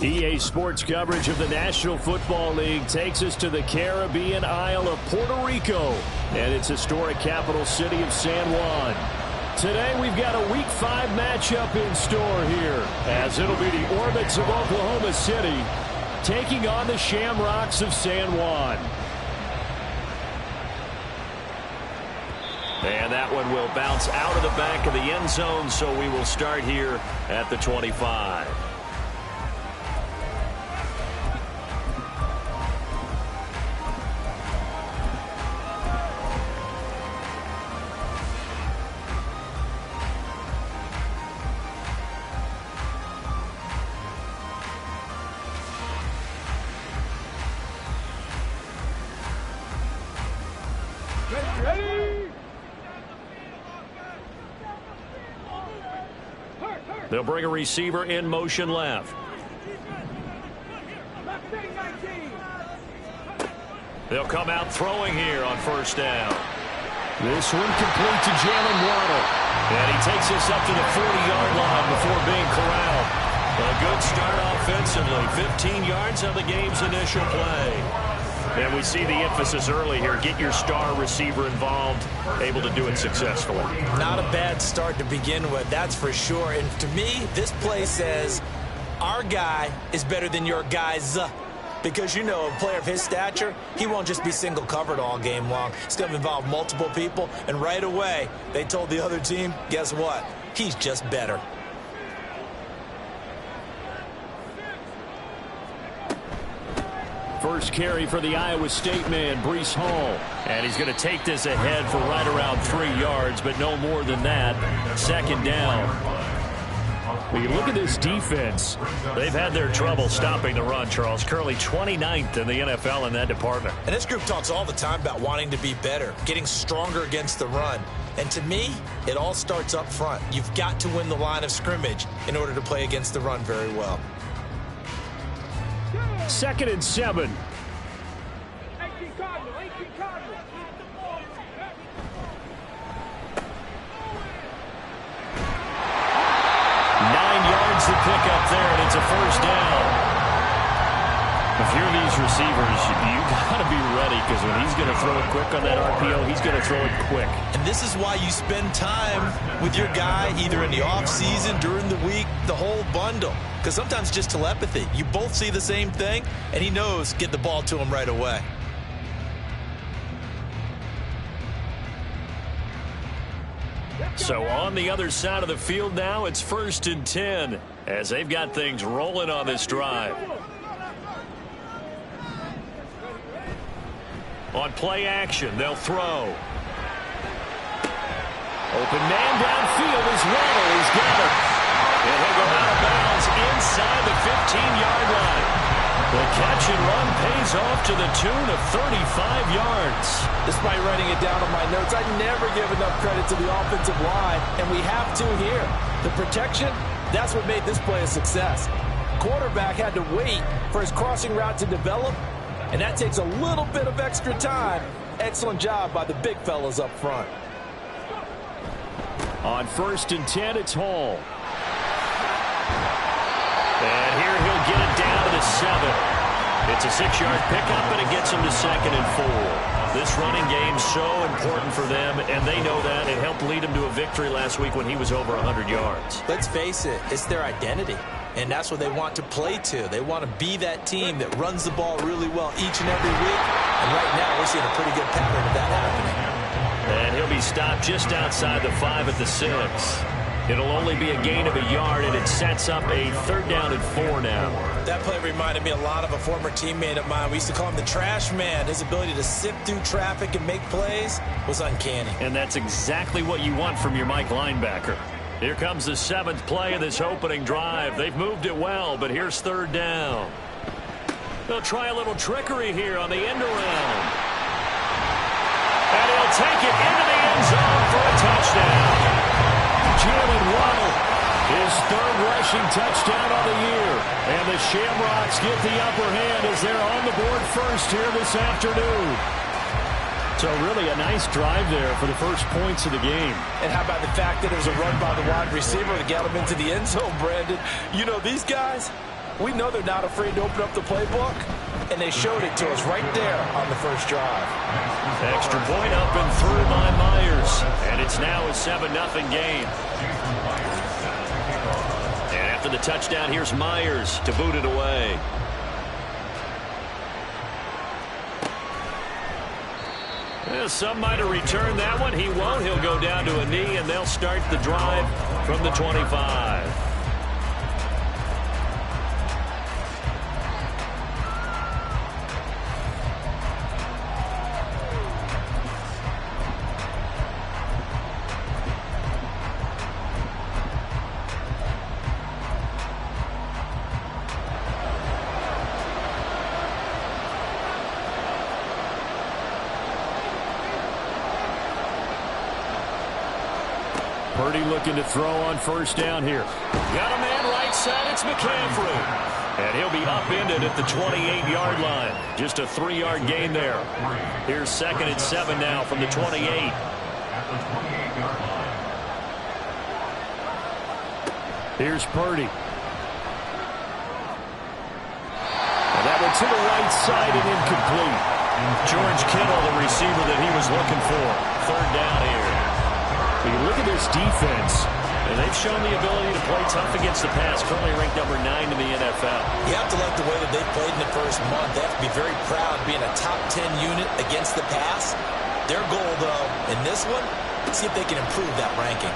EA Sports coverage of the National Football League takes us to the Caribbean Isle of Puerto Rico and its historic capital city of San Juan. Today we've got a Week 5 matchup in store here, as it'll be the Orbits of Oklahoma City taking on the Shamrocks of San Juan. And that one will bounce out of the back of the end zone, so we will start here at the 25. They'll bring a receiver in motion left. They'll come out throwing here on first down. This one complete to Jalen Waddle. And he takes us up to the 40-yard line before being corralled. A good start offensively. 15 yards on the game's initial play. And we see the emphasis early here. Get your star receiver involved, able to do it successfully. Not a bad start to begin with, that's for sure. And to me, this play says our guy is better than your guys. Because, you know, a player of his stature, he won't just be single covered all game long. It's going to involve multiple people. And right away, they told the other team, guess what? He's just better. First carry for the Iowa State man, Breece Hall. And he's going to take this ahead for right around 3 yards, but no more than that. Second down. When you look at this defense, they've had their trouble stopping the run, Charles. Currently 29th in the NFL in that department. And this group talks all the time about wanting to be better, getting stronger against the run. And to me, it all starts up front. You've got to win the line of scrimmage in order to play against the run very well. 2nd and 7. 9 yards to pick up there, and it's a first down. If you're these receivers, you got to be ready, because when he's going to throw it quick on that RPO, he's going to throw it quick. And this is why you spend time with your guy, either in the offseason, during the week, the whole bundle. Because sometimes just telepathy. You both see the same thing, and he knows get the ball to him right away. So on the other side of the field now, it's 1st and 10 as they've got things rolling on this drive. On play action, they'll throw. Open man downfield is Waddle. He's got it. And he'll go out of bounds inside the 15-yard line. The catch and run pays off to the tune of 35 yards. Despite writing it down on my notes, I never give enough credit to the offensive line, and we have to here. The protection, that's what made this play a success. Quarterback had to wait for his crossing route to develop, and that takes a little bit of extra time. Excellent job by the big fellas up front. On 1st and 10, it's Hall. And here he'll get it down to the 7. It's a 6-yard pickup, and it gets him to 2nd and 4. This running game's so important for them, and they know that. It helped lead him to a victory last week when he was over 100 yards. Let's face it, it's their identity, and that's what they want to play to. They want to be that team that runs the ball really well each and every week, and right now we're seeing a pretty good pattern of that happening. And he'll be stopped just outside the 5 at the 6. It'll only be a gain of a yard, and it sets up a 3rd down and 4 now. That play reminded me a lot of a former teammate of mine. We used to call him the trash man. His ability to sift through traffic and make plays was uncanny. And that's exactly what you want from your Mike linebacker. Here comes the 7th play of this opening drive. They've moved it well, but here's 3rd down. They'll try a little trickery here on the end around. And he'll take it into the end zone for a touchdown. Jalen Waddle, his 3rd rushing touchdown of the year. And the Shamrocks get the upper hand as they're on the board first here this afternoon. So really a nice drive there for the first points of the game. And how about the fact that it was a run by the wide receiver to get him into the end zone, Brandon? You know, these guys, We know they're not afraid to open up the playbook, and they showed it to us right there on the first drive. Extra point up and through by Myers. And it's now a 7-0 game. And after the touchdown, here's Myers to boot it away. Well, some might have returned that one. He won't. He'll go down to a knee, and they'll start the drive from the 25. Purdy looking to throw on first down here. Got a man right side. It's McCaffrey. And he'll be upended at the 28-yard line. Just a 3-yard gain there. Here's 2nd and 7 now from the 28. Here's Purdy. And that one to the right side and incomplete. George Kittle, the receiver that he was looking for. 3rd down here. You look at this defense, and they've shown the ability to play tough against the pass, currently ranked number 9 in the NFL. You have to like the way that they played in the first month. They have to be very proud being a top 10 unit against the pass. Their goal, though, in this one, see if they can improve that ranking.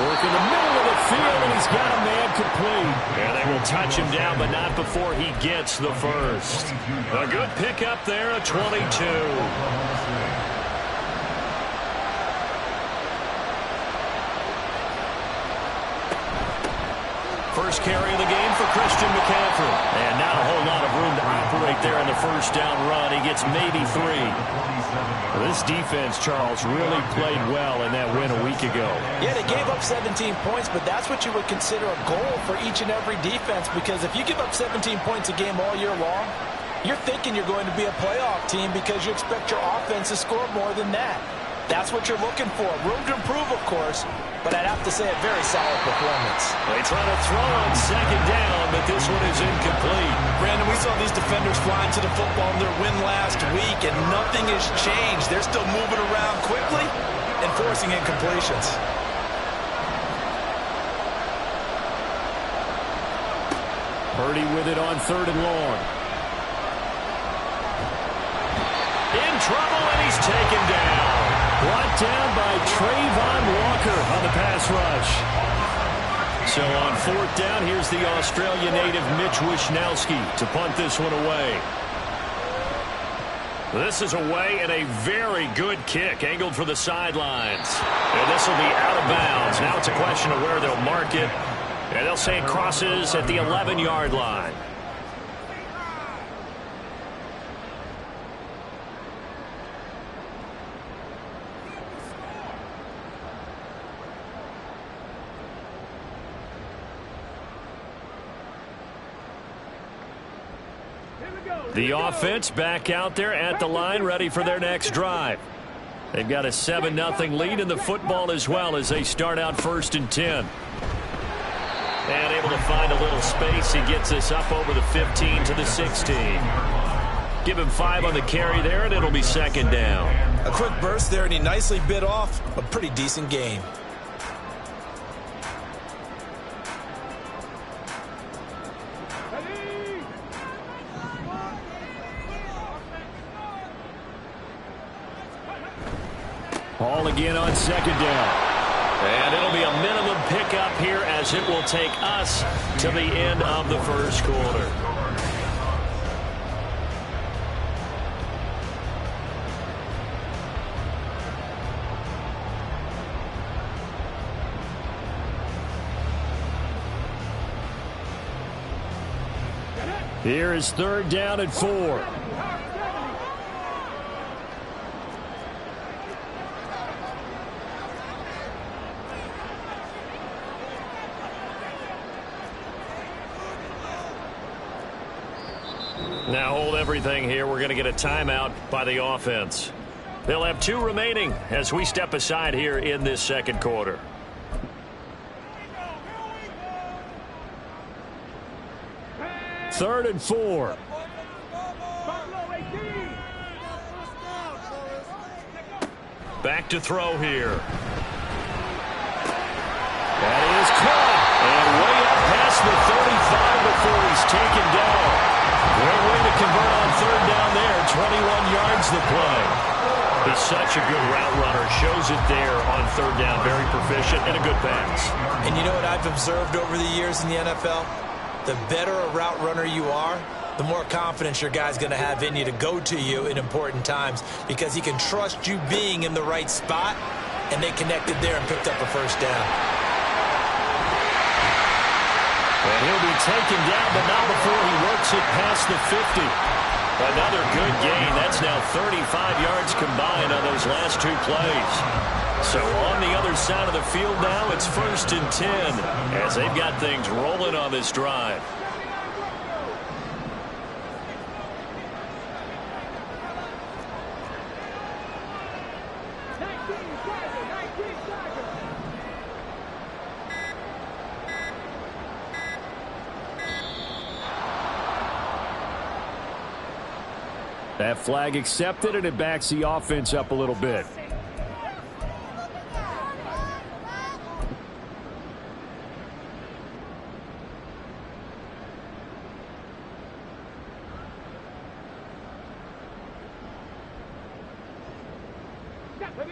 Work in the middle of the field, and he's got a man complete. And they will touch him down, but not before he gets the first. A good pickup there, a 22. First carry of the game for Christian McCaffrey. And not a whole lot of room to operate there in the first down run. He gets maybe 3. This defense, Charles, really played well in that win a week ago. Yeah, they gave up 17 points, but that's what you would consider a goal for each and every defense, because if you give up 17 points a game all year long, you're thinking you're going to be a playoff team because you expect your offense to score more than that. That's what you're looking for. Room to improve, of course, but I'd have to say a very solid performance. They try to throw on 2nd down, but this one is incomplete. Brandon, we saw these defenders flying to the football in their win last week, and nothing has changed. They're still moving around quickly and forcing incompletions. Purdy with it on 3rd and long. In trouble, and he's taken down. Brought down by Trayvon Walker on the pass rush. So on 4th down, here's the Australia native Mitch Wishnowsky to punt this one away. This is away and a very good kick, angled for the sidelines. And this will be out of bounds. Now it's a question of where they'll mark it. And they'll say it crosses at the 11-yard line. The offense back out there at the line, ready for their next drive. They've got a 7-0 lead in the football as well as they start out 1st and 10. And able to find a little space. He gets this up over the 15 to the 16. Give him 5 on the carry there, and it'll be 2nd down. A quick burst there, and he nicely bit off a pretty decent gain. Ball again on 2nd down. And it'll be a minimum pickup here as it will take us to the end of the first quarter. Here is 3rd down and 4. Now hold everything here. We're going to get a timeout by the offense. They'll have 2 remaining as we step aside here in this 2nd quarter. 3rd and 4. Back to throw here. That is caught. And way up past the 35 before he's taken down. Great way to convert on 3rd down there. 21 yards the play. He's such a good route runner. Shows it there on 3rd down. Very proficient and a good pass. And you know what I've observed over the years in the NFL? The better a route runner you are, the more confidence your guy's going to have in you to go to you in important times because he can trust you being in the right spot, and they connected there and picked up a 1st down. And he'll be taken down, but not before he works it past the 50. Another good gain. That's now 35 yards combined on those last 2 plays. So on the other side of the field now, it's 1st and 10 as they've got things rolling on this drive. That flag accepted, and it backs the offense up a little bit.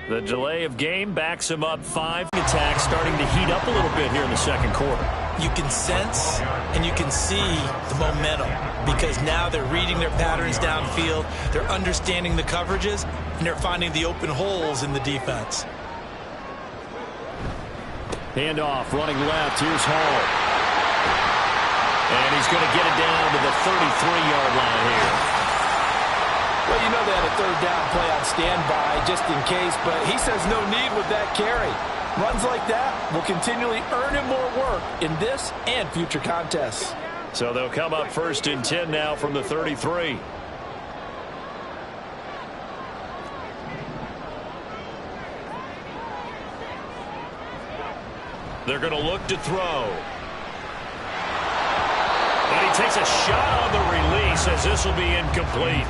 The delay of game backs him up 5. Attack starting to heat up a little bit here in the 2nd quarter. You can sense and you can see the momentum because now they're reading their patterns downfield, they're understanding the coverages, and they're finding the open holes in the defense. Handoff, running left. Here's Hall. And he's going to get it down to the 33-yard line here. Well, you know they had a 3rd down play on standby just in case, but he says no need with that carry. Runs like that will continually earn him more work in this and future contests. So they'll come up 1st and 10 now from the 33. They're going to look to throw. And he takes a shot on the release as this will be incomplete.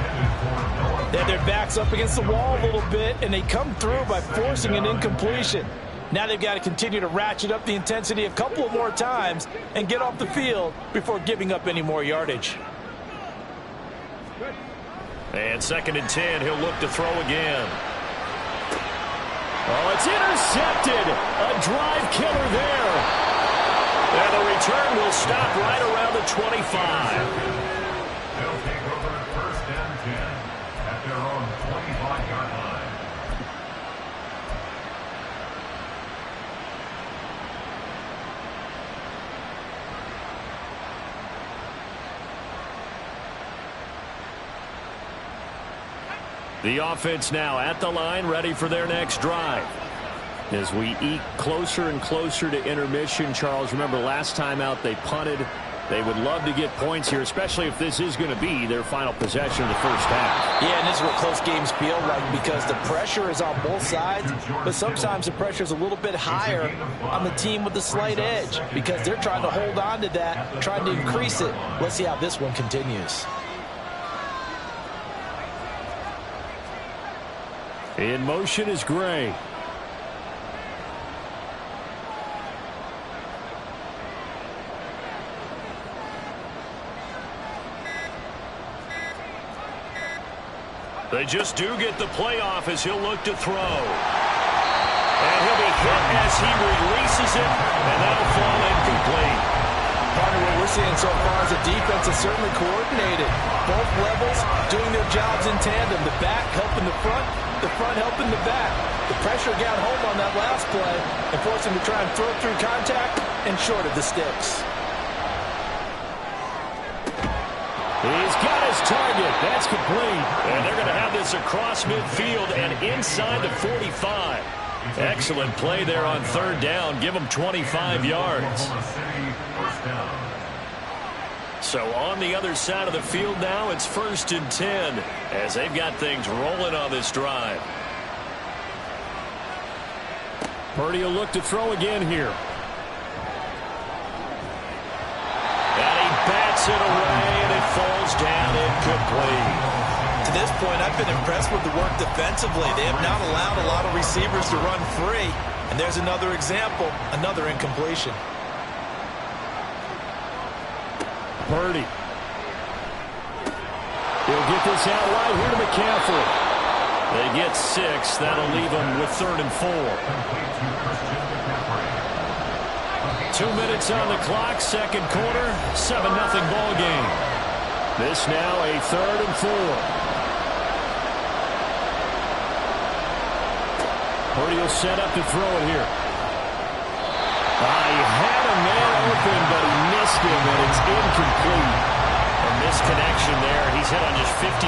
They had their backs up against the wall a little bit, and they come through by forcing an incompletion. Now they've got to continue to ratchet up the intensity a couple of more times and get off the field before giving up any more yardage. And 2nd and 10, he'll look to throw again. Oh, it's intercepted. A drive killer there. And the return will stop right around the 25. They'll take over 1st and 10 at their own 25-yard line. The offense now at the line, ready for their next drive. As we eke closer and closer to intermission, Charles, remember last time out they punted. They would love to get points here, especially if this is going to be their final possession of the 1st half. Yeah, and this is what close games feel like because the pressure is on both sides, but sometimes the pressure is a little bit higher on the team with the slight edge because they're trying to hold on to that, trying to increase it. Let's see how this one continues. In motion is Gray. They just do get the playoff as he'll look to throw. And he'll be hit as he releases it, and that'll fall incomplete. Partner, what we're seeing so far is the defense is certainly coordinated. Both levels doing their jobs in tandem. The back helping the front helping the back. The pressure got home on that last play and forced him to try and throw through contact and short of the sticks. He's got his target. That's complete. And they're going to have this across midfield and inside the 45. Excellent play there on 3rd down. Give them 25 yards. So on the other side of the field now, it's 1st and 10 as they've got things rolling on this drive. Purdy will look to throw again here. And he bats it away. incomplete. To this point, I've been impressed with the work defensively. They have not allowed a lot of receivers to run free. And there's another example, another incompletion. Purdy. He'll get this out wide here to McCaffrey. They get 6. That'll leave them with 3rd and 4. 2 minutes on the clock, second quarter, 7-0 ball game. This now a 3rd and 4. Purdy will set up to throw it here. He had a man open, but he missed him, and it's incomplete. A misconnection there. He's hit on just 50%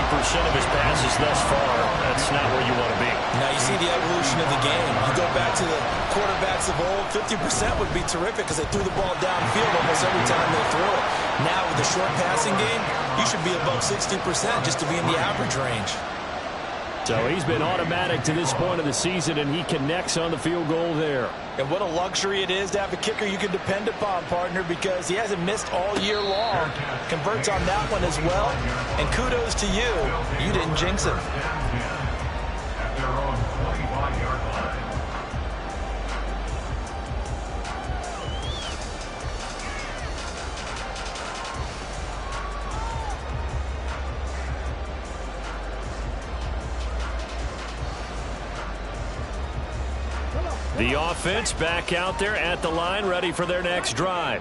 of his passes thus far. That's not where you want to be. Now you see the evolution of the game. You go back to the quarterbacks of old, 50% would be terrific because they threw the ball downfield almost every time they threw it. Now with the short passing game, you should be above 60% just to be in the average range. So he's been automatic to this point of the season, and he connects on the field goal there. And what a luxury it is to have a kicker you can depend upon, partner, because he hasn't missed all year long. Converts on that one as well. And kudos to you. You didn't jinx him. At their own 25-yard line. The offense back out there at the line, ready for their next drive.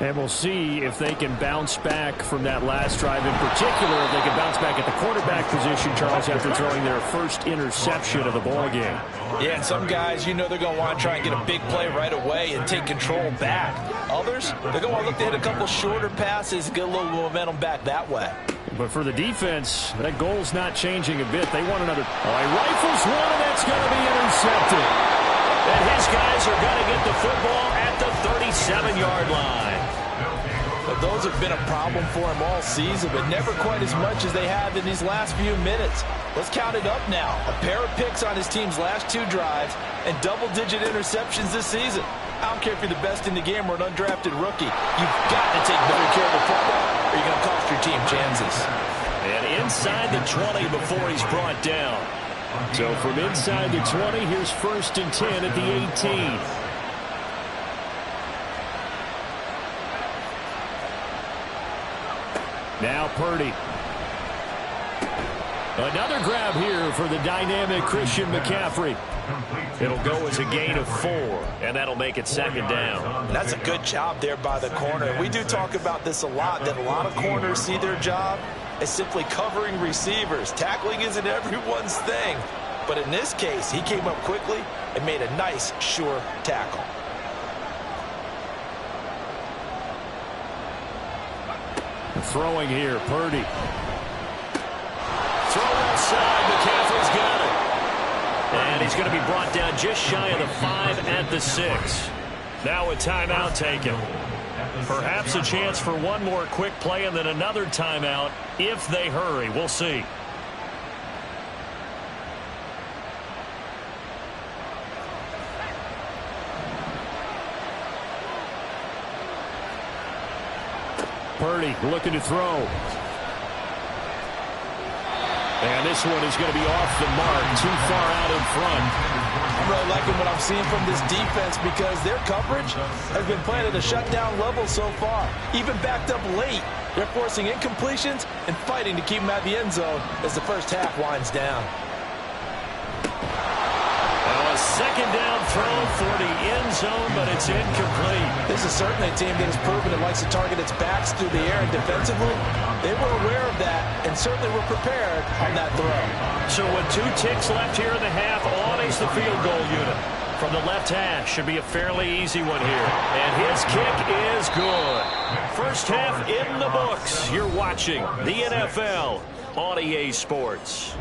And we'll see if they can bounce back from that last drive. In particular, if they can bounce back at the quarterback position, Charles, after throwing their first interception of the ball game. Yeah, and some guys, you know they're going to want to try and get a big play right away and take control back. Others, they're going to want to look to hit a couple shorter passes and get a little momentum back that way. But for the defense, that goal's not changing a bit. They want another. He rifles one, and that's going to be intercepted. And his guys are going to get the football at the 37-yard line. But those have been a problem for him all season, but never quite as much as they have in these last few minutes. Let's count it up now. A pair of picks on his team's last 2 drives and double-digit interceptions this season. I don't care if you're the best in the game or an undrafted rookie. You've got to take better care of the football or you're going to cost your team chances. And inside the 20 before he's brought down. So from inside the 20, here's 1st and 10 at the 18. Now Purdy. Another grab here for the dynamic Christian McCaffrey. It'll go as a gain of 4, and that'll make it 2nd down. That's a good job there by the corner. We do talk about this a lot, that a lot of corners see their job as simply covering receivers. Tackling isn't everyone's thing. But in this case, he came up quickly and made a nice, sure tackle. Throwing here, Purdy. Throw outside, McCaffrey's got it. And he's going to be brought down just shy of the 5 at the 6. Now a timeout taken. Perhaps a chance for one more quick play and then another timeout if they hurry. We'll see. Purdy looking to throw. And this one is going to be off the mark, too far out in front. I'm really liking what I'm seeing from this defense because their coverage has been playing at a shutdown level so far. Even backed up late, they're forcing incompletions and fighting to keep them at the end zone as the first half winds down. A 2nd down throw for the end zone, but it's incomplete. This is certainly a team that has proven it likes to target its backs through the air, and defensively, they were aware of that and certainly were prepared on that throw. So with 2 ticks left here in the half, on is the field goal unit. From the left hash, should be a fairly easy one here. And his kick is good. First half in the books. You're watching the NFL on EA Sports.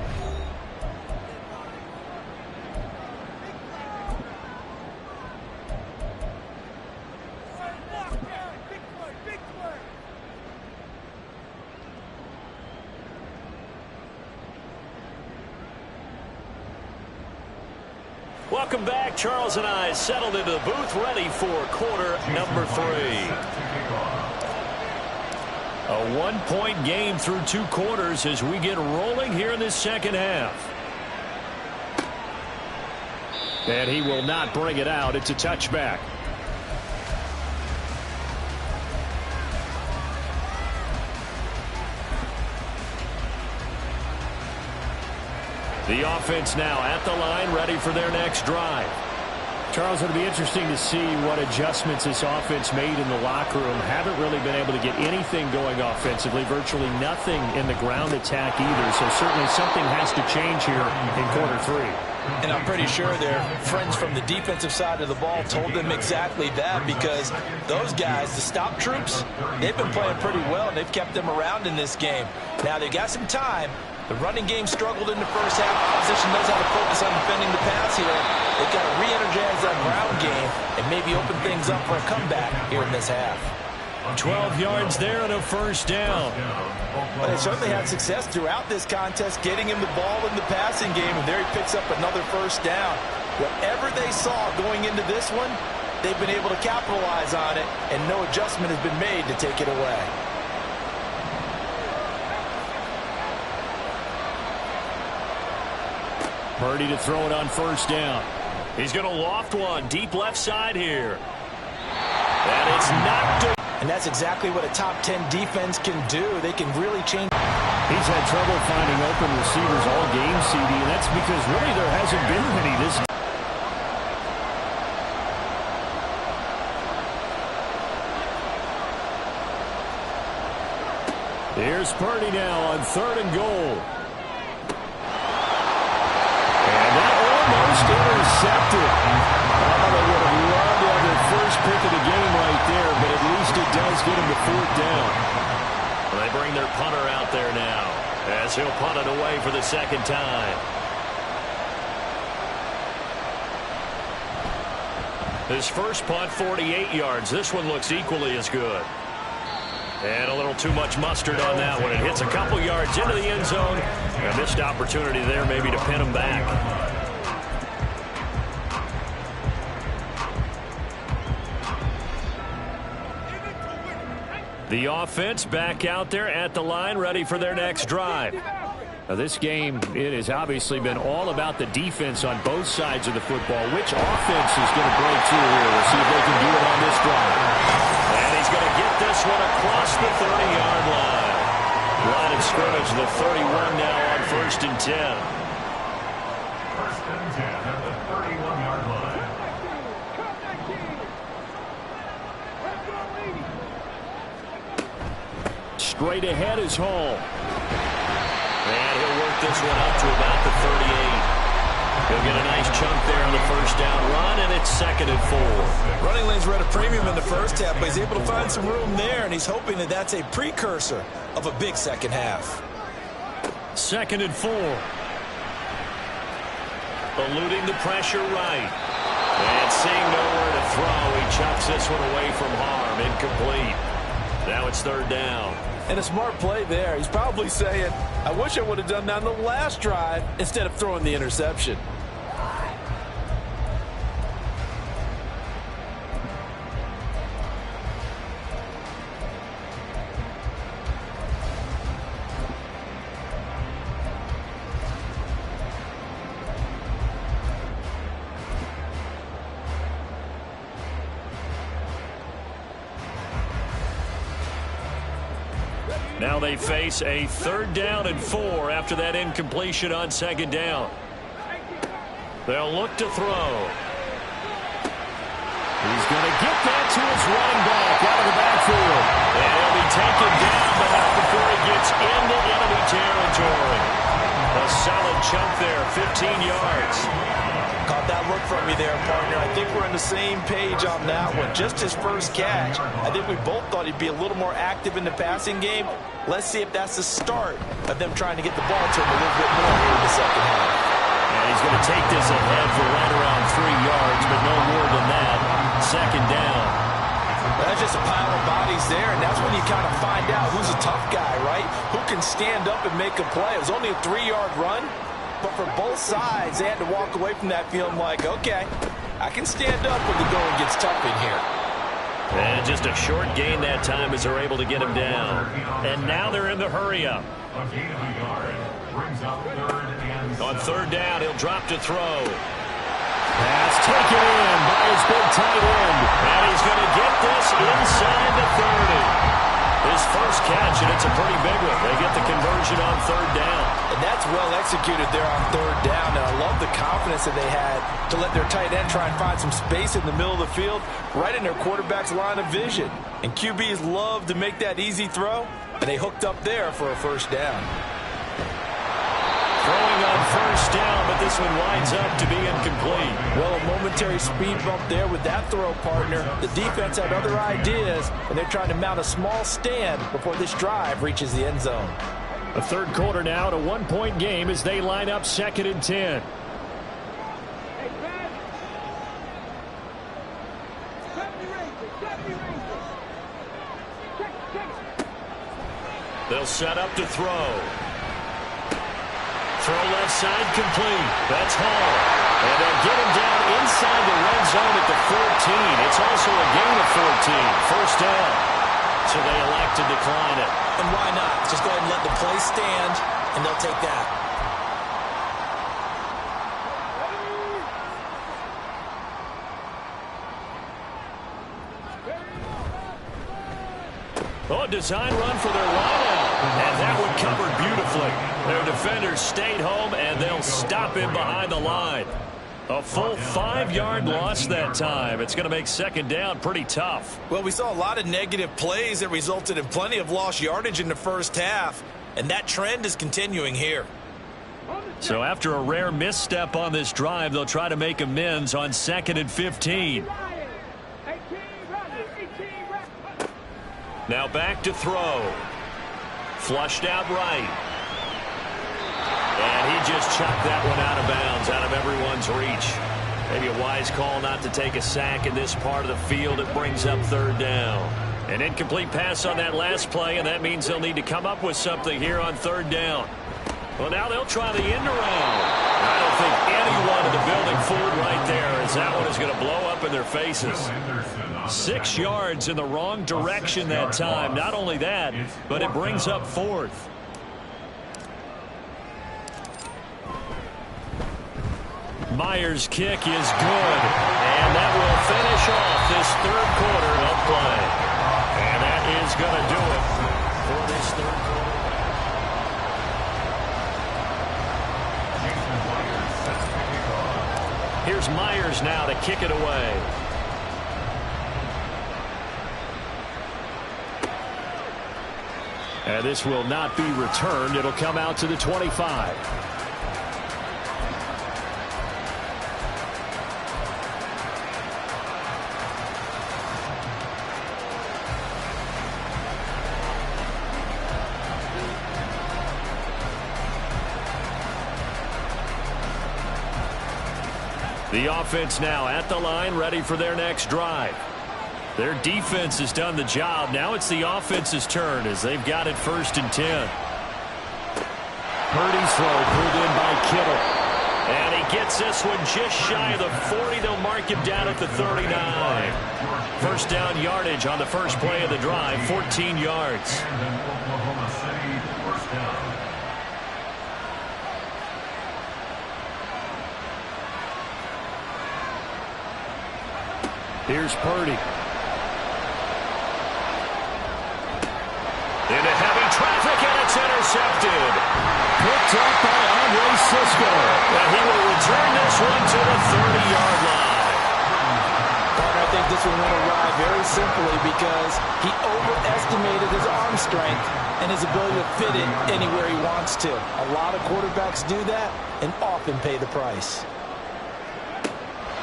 Welcome back. Charles and I settled into the booth, ready for quarter number 3. A one-point game through 2 quarters as we get rolling here in this second half. And he will not bring it out. It's a touchback. The offense now at the line, ready for their next drive. Charles, it'll be interesting to see what adjustments this offense made in the locker room. Haven't really been able to get anything going offensively, virtually nothing in the ground attack either. So certainly something has to change here in quarter 3. And I'm pretty sure their friends from the defensive side of the ball told them exactly that, because those guys, the stop troops, they've been playing pretty well, and they've kept them around in this game. Now they've got some time. The running game struggled in the first half. Opposition knows how to focus on defending the pass here. They've got to re-energize that ground game and maybe open things up for a comeback here in this half. 12 yards there and a first down. But they certainly had success throughout this contest, getting him the ball in the passing game, and there he picks up another first down. Whatever they saw going into this one, they've been able to capitalize on it, and no adjustment has been made to take it away. Purdy to throw it on first down. He's going to loft one deep left side here. And it's knocked. And that's exactly what a top 10 defense can do. They can really change. He's had trouble finding open receivers all game, CD, and that's because really there hasn't been many this. Here's Purdy now on 3rd and goal. Almost intercepted. Oh, they would have loved to have their first pick of the game right there, but at least it does get them to 4th down. Well, they bring their punter out there now as he'll punt it away for the second time. His first punt, 48 yards. This one looks equally as good. And a little too much mustard on that one. It hits a couple yards into the end zone. A missed opportunity there maybe to pin him back. The offense back out there at the line, ready for their next drive. Now this game, it has obviously been all about the defense on both sides of the football. Which offense is going to break through here? We'll see if they can do it on this drive. And he's going to get this one across the 30-yard line. Line of scrimmage, the 31 now on 1st and 10. 1st and 10 at the 31-yard line. Straight ahead is Hall. And he'll work this one up to about the 38. He'll get a nice chunk there on the first down run, and it's 2nd and 4. Running lanes were at a premium in the first half, but he's able to find some room there, and he's hoping that that's a precursor of a big second half. 2nd and 4. Eluding the pressure right. And seeing nowhere to throw, he chucks this one away from harm. Incomplete. Now it's 3rd down. And a smart play there. He's probably saying, I wish I would have done that on the last drive instead of throwing the interception. Now they face a 3rd down and 4 after that incompletion on 2nd down. They'll look to throw. He's going to get that to his running back out of the backfield. And he'll be taken down, but not before he gets into enemy territory. A solid chunk there, 15 yards. Caught that look from me there, partner. I think we're on the same page on that one. Just his first catch. I think we both thought he'd be a little more active in the passing game. Let's see if that's the start of them trying to get the ball to him a little bit more here in the second half. And he's going to take this ahead for right around 3 yards, but no more than that. 2nd down. That's just a pile of bodies there, and that's when you kind of find out who's a tough guy, right? Who can stand up and make a play. It was only a 3-yard run, but for both sides, they had to walk away from that feeling like, okay, I can stand up when the going gets tough in here. And just a short gain that time as they're able to get him down. And now they're in the hurry-up. A gain of a yard brings up 3rd and 7. On 3rd down, he'll drop to throw. Pass taken in by his big tight end. And he's going to get this inside the 30. His first catch, and it's a pretty big one. They get the conversion on 3rd down. And that's well executed there on 3rd down. And I love the confidence that they had to let their tight end try and find some space in the middle of the field, right in their quarterback's line of vision. And QBs love to make that easy throw, and they hooked up there for a 1st down. Throwing on 1st down, but this one winds up to be incomplete. Well, a momentary speed bump there with that throw, partner. The defense had other ideas, and they're trying to mount a small stand before this drive reaches the end zone. A 3rd quarter now, at a 1-point game as they line up 2nd and 10. They'll set up to throw. Throw left side complete. That's Hall. And they'll get him down inside the red zone at the 14. It's also a gain of 14. 1st down. So they elect to decline it. And why not? Just go ahead and let the play stand, and they'll take that. Oh, a design run for their wideout. And that one covered beautifully. Their defenders stayed home, and they'll stop him behind the line. A full 5-yard loss that time. It's going to make 2nd down pretty tough. Well, we saw a lot of negative plays that resulted in plenty of lost yardage in the 1st half, and that trend is continuing here. So after a rare misstep on this drive, they'll try to make amends on 2nd and 15. Now back to throw. Flushed out right. And he just chucked that one out of bounds, out of everyone's reach. Maybe a wise call not to take a sack in this part of the field. It brings up 3rd down. An incomplete pass on that last play, and that means they'll need to come up with something here on 3rd down. Well, now they'll try the end around. I don't think anyone in the building fooled right there, as that one is going to blow up in their faces. 6 yards in the wrong direction that time. Not only that, but it brings up 4th. Myers' kick is good, and that will finish off this 3rd quarter of play. And that is going to do it for this 3rd quarter. Here's Myers now to kick it away. And this will not be returned. It'll come out to the 25. The offense now at the line, ready for their next drive. Their defense has done the job. Now it's the offense's turn as they've got it 1st and 10. Purdy's throw pulled in by Kittle. And he gets this one just shy of the 40. They'll mark him down at the 39. 1st down yardage on the first play of the drive, 14 yards. Here's Purdy. Into heavy traffic, and it's intercepted. Picked up by Andre Cisco. And he will return this one to the 30-yard line. Partner, I think this one went awry very simply because he overestimated his arm strength and his ability to fit it anywhere he wants to. A lot of quarterbacks do that and often pay the price.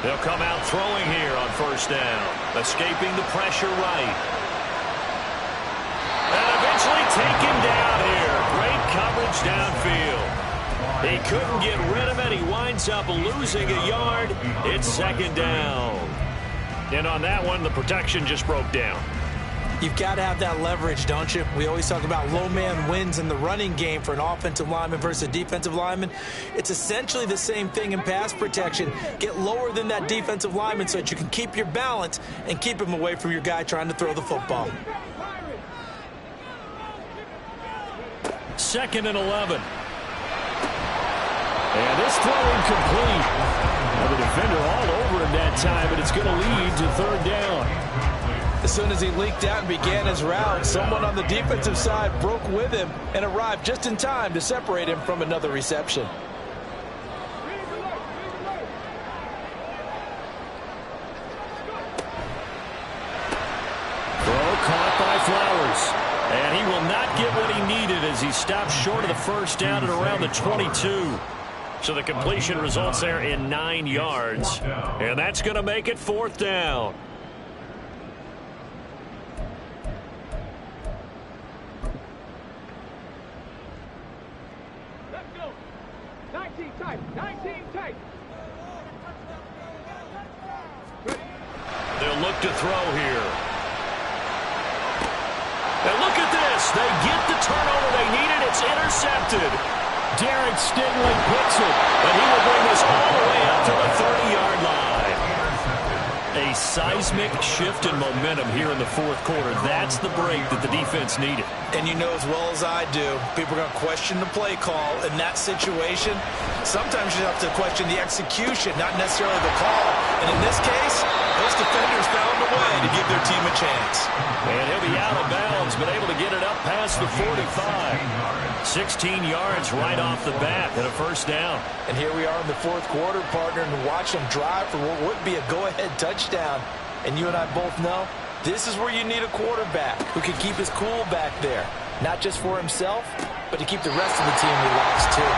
They'll come out throwing here on 1st down. Escaping the pressure right. And eventually take him down here. Great coverage downfield. He couldn't get rid of it. He winds up losing a yard. It's 2nd down. And on that one, the protection just broke down. You've got to have that leverage, don't you? We always talk about low man wins in the running game for an offensive lineman versus a defensive lineman. It's essentially the same thing in pass protection. Get lower than that defensive lineman so that you can keep your balance and keep him away from your guy trying to throw the football. 2nd and 11. And this throw incomplete. The defender all over him that time, but it's going to lead to 3rd down. As soon as he leaked out and began his route, someone on the defensive side broke with him and arrived just in time to separate him from another reception. Throw caught by Flowers. And he will not get what he needed as he stopped short of the 1st down at around the 22. So the completion results there in 9 yards. And that's going to make it 4th down. They'll look to throw here. And look at this. They get the turnover they needed. It's intercepted. Derek Stingley picks it, and he will bring this all the way out to the 30-yard line. A seismic shift in momentum here in the 4th quarter. That's the break that the defense needed. And you know as well as I do, people are going to question the play call in that situation. Sometimes you have to question the execution, not necessarily the call. And in this case, those defenders found a way to give their team a chance. And he'll be out of bounds, but able to get it up past the 45. 16 yards right off the bat and a 1st down. And here we are in the 4th quarter, partner, and watch him drive for what would be a go-ahead touchdown. And you and I both know this is where you need a quarterback who can keep his cool back there. Not just for himself, but to keep the rest of the team relaxed too.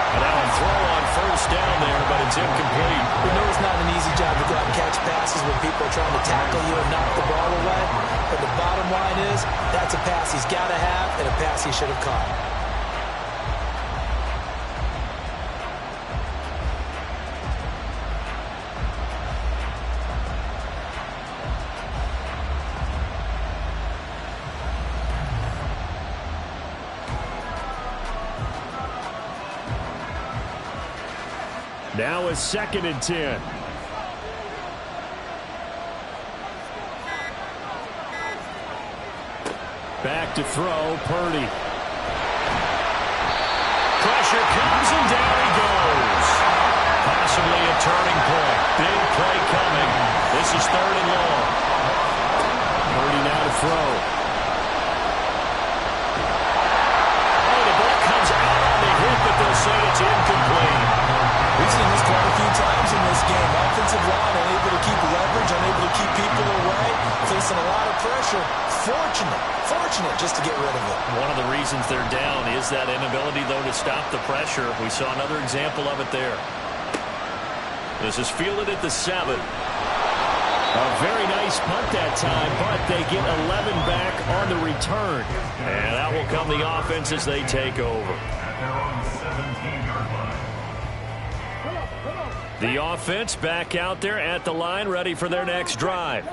And now a throw on 1st down there, but it's incomplete. We know it's not an easy job to go out and catch passes when people are trying to tackle you and knock the ball away. But the bottom line is, that's a pass he's got to have and a pass he should have caught. Now a 2nd and 10. Back to throw, Purdy. Pressure comes and down he goes. Possibly a turning point. Big play coming. This is 3rd and long. Purdy now to throw. Oh, the ball comes out on the hit, but they'll say it's incomplete. We've seen this quite a few times in this game. Offensive line unable to keep leverage, unable to keep people away, facing a lot of pressure. Fortunate just to get rid of it. One of the reasons they're down is that inability, though, to stop the pressure. We saw another example of it there. This is fielded at the 7. A very nice punt that time, but they get 11 back on the return. And that will come the offense as they take over. The offense back out there at the line, ready for their next drive.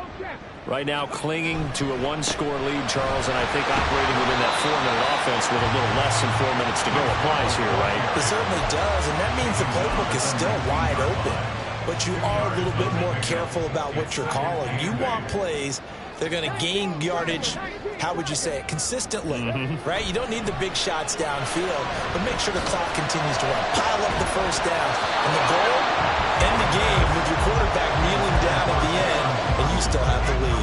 Right now clinging to a 1-score lead, Charles, and I think operating within that 4-minute offense with a little less than 4 minutes to go applies here, right? It certainly does, and that means the playbook is still wide open. But you are a little bit more careful about what you're calling. You want plays that are going to gain yardage, how would you say it, consistently, right? You don't need the big shots downfield, but make sure the clock continues to run. Pile up the 1st down. And the goal, end the game with your quarterback kneeling down at the end, and you still have the lead.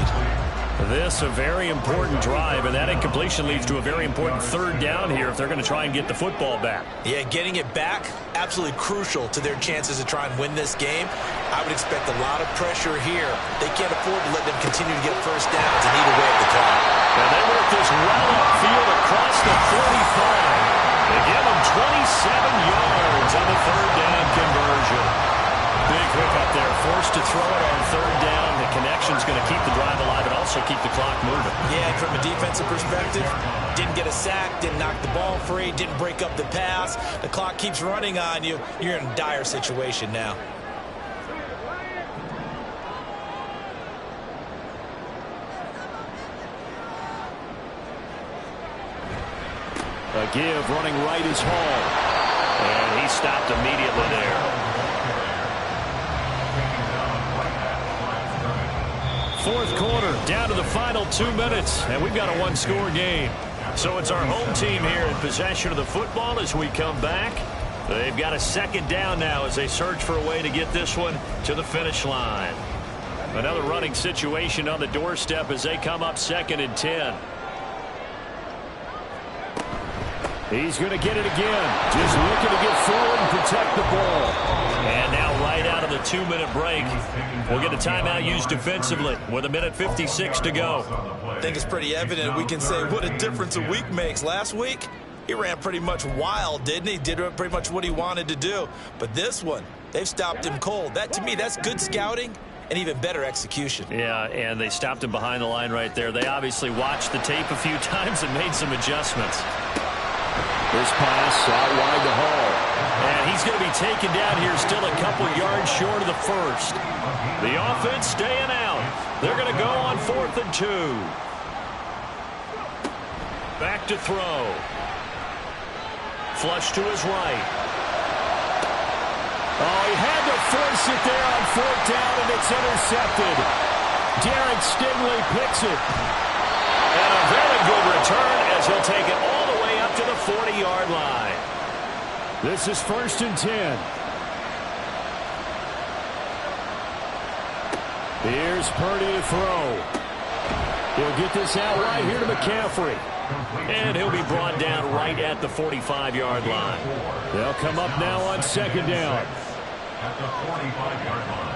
This a very important drive, and that incompletion leads to a very important 3rd down here if they're going to try and get the football back. Yeah, getting it back, absolutely crucial to their chances to try and win this game. I would expect a lot of pressure here. They can't afford to let them continue to get 1st downs and eat away at the clock. And they work this well upfield across the 45. They give them 27 yards on the 3rd down conversion. Big hiccup there, forced to throw it on 3rd down. The connection's going to keep the drive alive and also keep the clock moving. Yeah, and from a defensive perspective, didn't get a sack, didn't knock the ball free, didn't break up the pass. The clock keeps running on you. You're in a dire situation now. A give running right is Hall. And he stopped immediately there. Fourth quarter, down to the final 2 minutes, and we've got a one-score game. So it's our home team here in possession of the football as we come back. They've got a second down now as they search for a way to get this one to the finish line. Another running situation on the doorstep as they come up 2nd and 10. He's going to get it again. Just looking to get forward and protect the ball. And now right out of the 2-minute break, we'll get a timeout used defensively with 1:56 to go. I think it's pretty evident we can say what a difference a week makes. Last week, he ran pretty much wild, didn't he? Did pretty much what he wanted to do. But this one, they've stopped him cold. That, to me, that's good scouting and even better execution. Yeah, and they stopped him behind the line right there. They obviously watched the tape a few times and made some adjustments. This pass out wide to Hall. And he's going to be taken down here still a couple yards short of the first. The offense staying out. They're going to go on 4th and 2. Back to throw. Flush to his right. Oh, he had to force it there on 4th down, and it's intercepted. Derek Stingley picks it. And a very good return as he'll take it all the way up to the 40-yard line. This is 1st and 10. Here's Purdy to throw. He'll get this out right here to McCaffrey. And he'll be brought down right at the 45-yard line. They'll come up now on 2nd down. At the 45-yard line.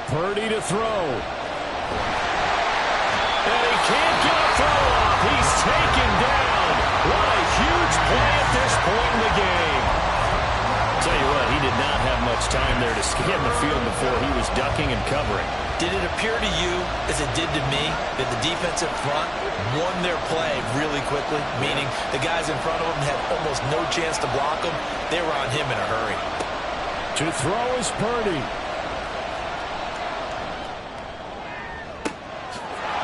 Purdy to throw. And he can't get a throw off. He's taken down. What a huge play at this point in the game. Tell you what, he did not have much time there to scan the field before he was ducking and covering. Did it appear to you, as it did to me, that the defensive front won their play really quickly? Meaning the guys in front of them had almost no chance to block him. They were on him in a hurry. To throw is Purdy.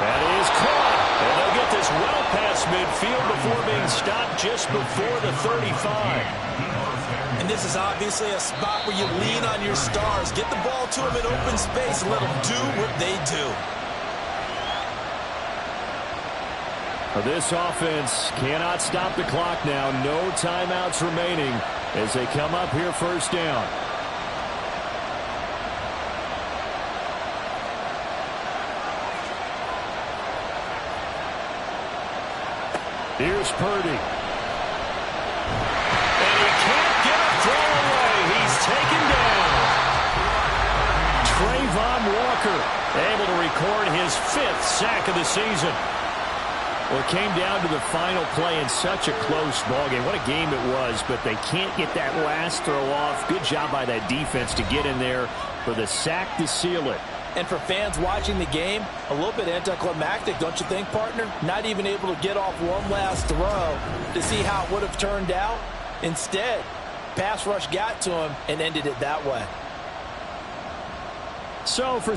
That is caught. And they'll get this well past midfield before being stopped just before the 35. And this is obviously a spot where you lean on your stars. Get the ball to them in open space and let them do what they do. This offense cannot stop the clock now. No timeouts remaining as they come up here 1st down. Here's Purdy. And he can't get a throw away. He's taken down. Trayvon Walker able to record his 5th sack of the season. Well, it came down to the final play in such a close ballgame. What a game it was, but they can't get that last throw off. Good job by that defense to get in there for the sack to seal it. And for fans watching the game, a little bit anticlimactic, don't you think, partner? Not even able to get off one last throw to see how it would have turned out. Instead, pass rush got to him and ended it that way. So for